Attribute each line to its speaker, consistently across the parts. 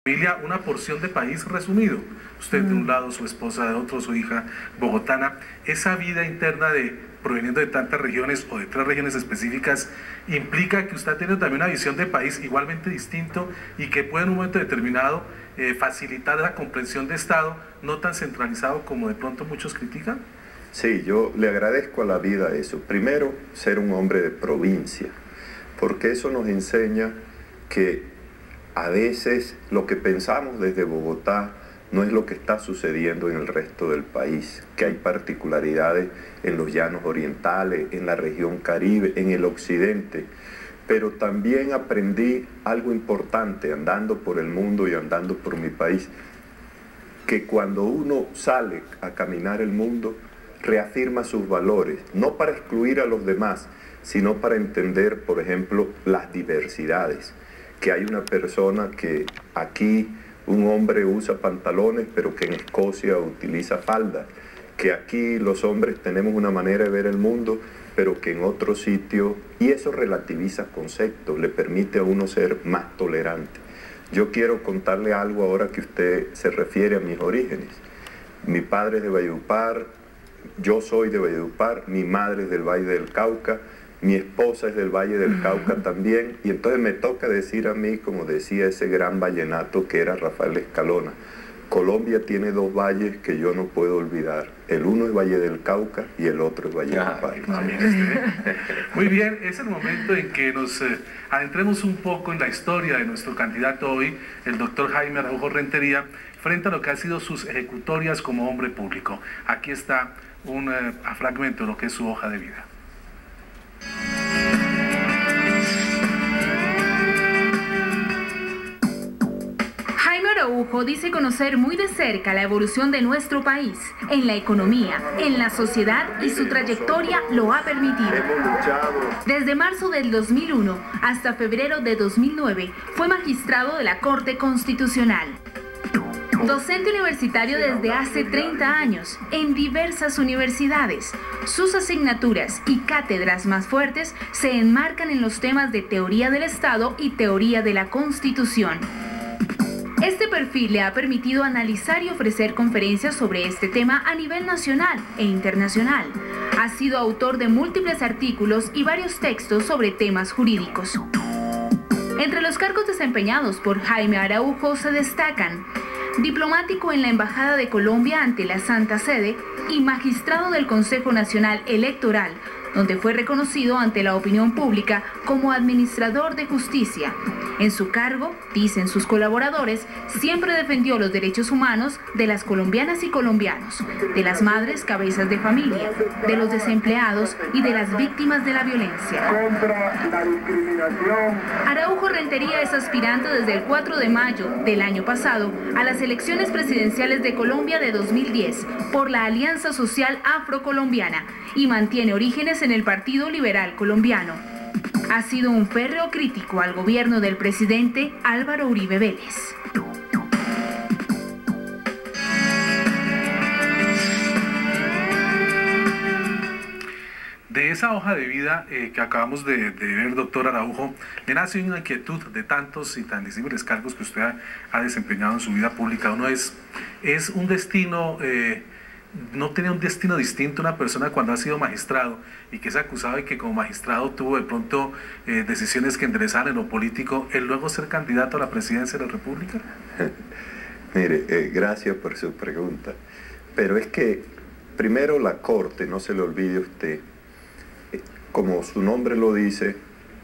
Speaker 1: Familia, una porción de país resumido. Usted de un lado, su esposa de otro, su hija bogotana. Esa vida interna proveniendo de tantas regiones o de 3 regiones específicas implica que usted tiene también una visión de país igualmente distinto y que puede en un momento determinado facilitar la comprensión de Estado no tan centralizado como de pronto muchos critican.
Speaker 2: Sí, yo le agradezco a la vida eso. Primero, ser un hombre de provincia, porque eso nos enseña que a veces lo que pensamos desde Bogotá no es lo que está sucediendo en el resto del país, que hay particularidades en los llanos orientales, en la región Caribe, en el occidente. Pero también aprendí algo importante andando por el mundo y andando por mi país, que cuando uno sale a caminar el mundo, reafirma sus valores, no para excluir a los demás, sino para entender, por ejemplo, las diversidades. Que hay una persona que aquí un hombre usa pantalones, pero que en Escocia utiliza faldas. Que aquí los hombres tenemos una manera de ver el mundo, pero que en otro sitio, y eso relativiza conceptos, le permite a uno ser más tolerante. Yo quiero contarle algo ahora que usted se refiere a mis orígenes. Mi padre es de Valledupar, yo soy de Valledupar, mi madre es del Valle del Cauca, mi esposa es del Valle del Cauca también, y entonces me toca decir a mí, como decía ese gran vallenato que era Rafael Escalona, Colombia tiene 2 valles que yo no puedo olvidar. El uno es Valle del Cauca y el otro es Valledupar.
Speaker 1: Muy bien, es el momento en que nos adentremos un poco en la historia de nuestro candidato hoy, el doctor Jaime Araujo Rentería, frente a lo que ha sido sus ejecutorias como hombre público. Aquí está un fragmento de lo que es su hoja de vida.
Speaker 3: Jaime Araujo dice conocer muy de cerca la evolución de nuestro país, en la economía, en la sociedad, y su trayectoria lo ha permitido. Desde marzo del 2001 hasta febrero de 2009 fue magistrado de la Corte Constitucional. Docente universitario desde hace 30 años en diversas universidades. Sus asignaturas y cátedras más fuertes se enmarcan en los temas de teoría del Estado y teoría de la Constitución. Este perfil le ha permitido analizar y ofrecer conferencias sobre este tema a nivel nacional e internacional. Ha sido autor de múltiples artículos y varios textos sobre temas jurídicos. Entre los cargos desempeñados por Jaime Araujo se destacan diplomático en la Embajada de Colombia ante la Santa Sede y magistrado del Consejo Nacional Electoral, donde fue reconocido ante la opinión pública como administrador de justicia. En su cargo, dicen sus colaboradores, siempre defendió los derechos humanos de las colombianas y colombianos, de las madres cabezas de familia, de los desempleados y de las víctimas de la violencia. Araujo Rentería es aspirante desde el 4 de mayo del año pasado a las elecciones presidenciales de Colombia de 2010 por la Alianza Social Afrocolombiana y mantiene orígenes en el Partido Liberal Colombiano. Ha sido un férreo crítico al gobierno del presidente Álvaro Uribe Vélez.
Speaker 1: De esa hoja de vida que acabamos de ver, doctor Araujo, me nace una inquietud de tantos y tan disímiles cargos que usted ha desempeñado en su vida pública. Uno es un destino... no tenía un destino distinto una persona cuando ha sido magistrado y que es acusado de que como magistrado tuvo de pronto decisiones que enderezaban en lo político, el luego ser candidato a la presidencia de la República?
Speaker 2: Mire, gracias por su pregunta, pero es que primero la Corte, no se le olvide a usted, como su nombre lo dice,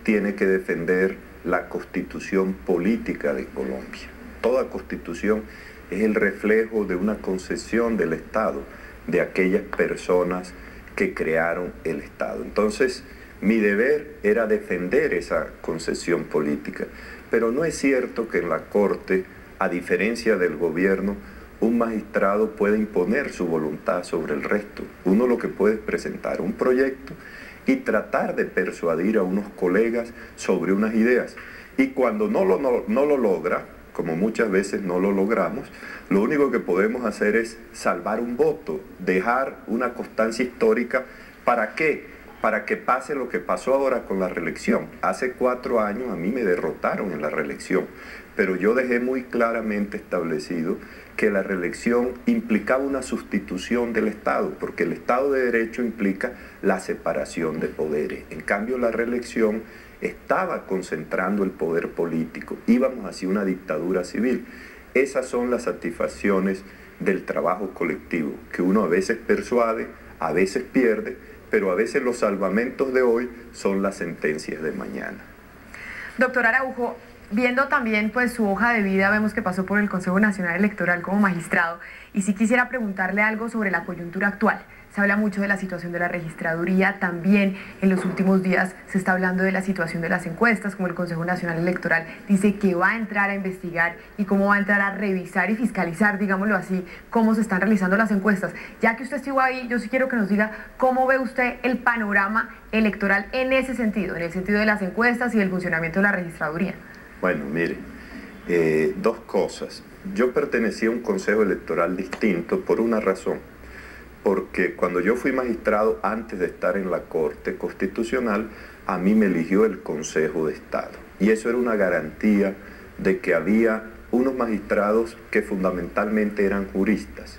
Speaker 2: tiene que defender la Constitución política de Colombia. Toda Constitución es el reflejo de una concesión del Estado, de aquellas personas que crearon el Estado. Entonces, mi deber era defender esa concesión política, pero no es cierto que en la Corte, a diferencia del gobierno, un magistrado puede imponer su voluntad sobre el resto. Uno lo que puede es presentar un proyecto y tratar de persuadir a unos colegas sobre unas ideas. Y cuando no lo logra, como muchas veces no lo logramos, lo único que podemos hacer es salvar un voto, dejar una constancia histórica. ¿Para qué? Para que pase lo que pasó ahora con la reelección. Hace 4 años a mí me derrotaron en la reelección, pero yo dejé muy claramente establecido que la reelección implicaba una sustitución del Estado, porque el Estado de Derecho implica la separación de poderes. En cambio, la reelección estaba concentrando el poder político. Íbamos hacia una dictadura civil. Esas son las satisfacciones del trabajo colectivo, que uno a veces persuade, a veces pierde, pero a veces los salvamentos de hoy son las sentencias de mañana.
Speaker 4: Doctor Araujo, viendo también pues su hoja de vida, vemos que pasó por el Consejo Nacional Electoral como magistrado, y sí quisiera preguntarle algo sobre la coyuntura actual. Se habla mucho de la situación de la registraduría, también en los últimos días se está hablando de la situación de las encuestas, como el Consejo Nacional Electoral dice que va a entrar a investigar y cómo va a entrar a revisar y fiscalizar, digámoslo así, cómo se están realizando las encuestas. Ya que usted estuvo ahí, yo sí quiero que nos diga cómo ve usted el panorama electoral en ese sentido, en el sentido de las encuestas y del funcionamiento de la registraduría.
Speaker 2: Bueno, mire, dos cosas. Yo pertenecía a un consejo electoral distinto por una razón. Porque cuando yo fui magistrado, antes de estar en la Corte Constitucional, a mí me eligió el Consejo de Estado. Y eso era una garantía de que había unos magistrados que fundamentalmente eran juristas.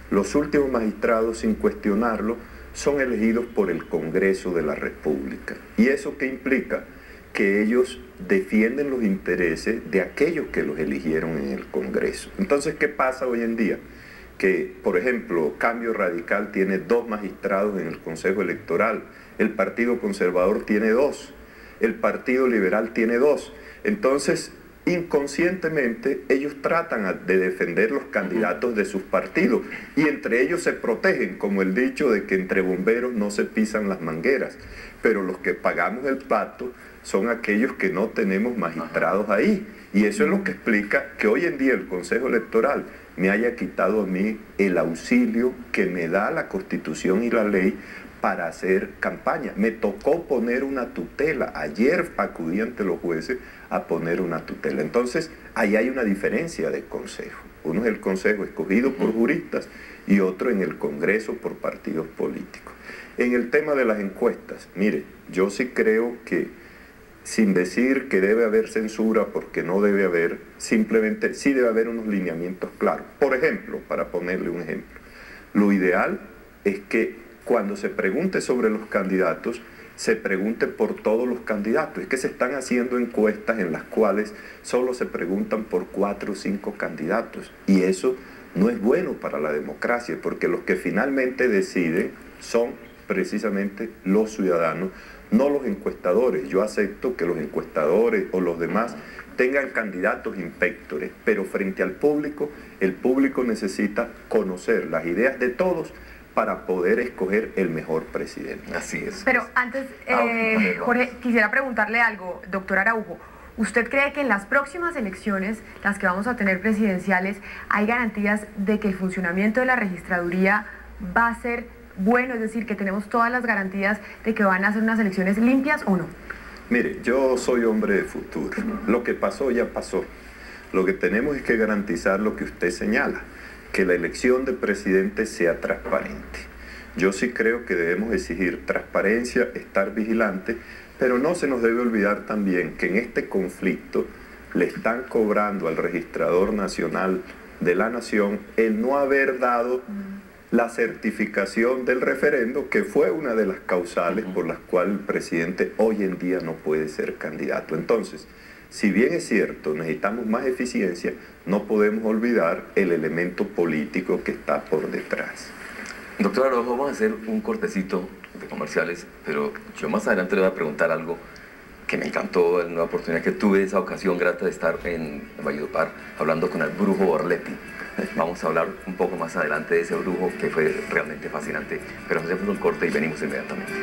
Speaker 2: Los últimos magistrados, sin cuestionarlo, son elegidos por el Congreso de la República. ¿Y eso qué implica? Que ellos defienden los intereses de aquellos que los eligieron en el Congreso. Entonces, ¿qué pasa hoy en día? Que, por ejemplo, Cambio Radical tiene 2 magistrados en el Consejo Electoral, el Partido Conservador tiene 2, el Partido Liberal tiene 2. Entonces, inconscientemente, ellos tratan de defender los candidatos de sus partidos y entre ellos se protegen, como el dicho de que entre bomberos no se pisan las mangueras, pero los que pagamos el pato son aquellos que no tenemos magistrados ahí. Y eso es lo que explica que hoy en día el Consejo Electoral me haya quitado a mí el auxilio que me da la Constitución y la ley para hacer campaña. Me tocó poner una tutela. Ayer acudí ante los jueces a poner una tutela. Entonces, ahí hay una diferencia de consejo. Uno es el consejo escogido por juristas y otro en el Congreso por partidos políticos. En el tema de las encuestas, mire, yo sí creo que, sin decir que debe haber censura, porque no debe haber, simplemente sí debe haber unos lineamientos claros. Por ejemplo, para ponerle un ejemplo, lo ideal es que cuando se pregunte sobre los candidatos, se pregunte por todos los candidatos. Es que se están haciendo encuestas en las cuales solo se preguntan por 4 o 5 candidatos, y eso no es bueno para la democracia, porque los que finalmente deciden son precisamente los ciudadanos, no los encuestadores. Yo acepto que los encuestadores o los demás tengan candidatos inspectores, pero frente al público, el público necesita conocer las ideas de todos para poder escoger el mejor presidente.
Speaker 5: Así es.
Speaker 4: Pero antes, Jorge, quisiera preguntarle algo, doctor Araujo. ¿Usted cree que en las próximas elecciones, las que vamos a tener presidenciales, hay garantías de que el funcionamiento de la registraduría va a ser bueno, es decir, que tenemos todas las garantías de que van a ser unas elecciones limpias o no?
Speaker 2: Mire, yo soy hombre de futuro. Lo que pasó ya pasó. Lo que tenemos es que garantizar lo que usted señala, que la elección de presidente sea transparente. Yo sí creo que debemos exigir transparencia, estar vigilantes, pero no se nos debe olvidar también que en este conflicto le están cobrando al registrador nacional de la nación el no haber dado la certificación del referendo, que fue una de las causales por las cuales el presidente hoy en día no puede ser candidato. Entonces, si bien es cierto, necesitamos más eficiencia, no podemos olvidar el elemento político que está por detrás.
Speaker 5: Doctor Araujo, vamos a hacer un cortecito de comerciales, pero yo más adelante le voy a preguntar algo que me encantó, en una oportunidad que tuve, esa ocasión grata de estar en Valledupar hablando con el brujo Borletti. Vamos a hablar un poco más adelante de ese brujo que fue realmente fascinante, pero hacemos un corte y venimos inmediatamente.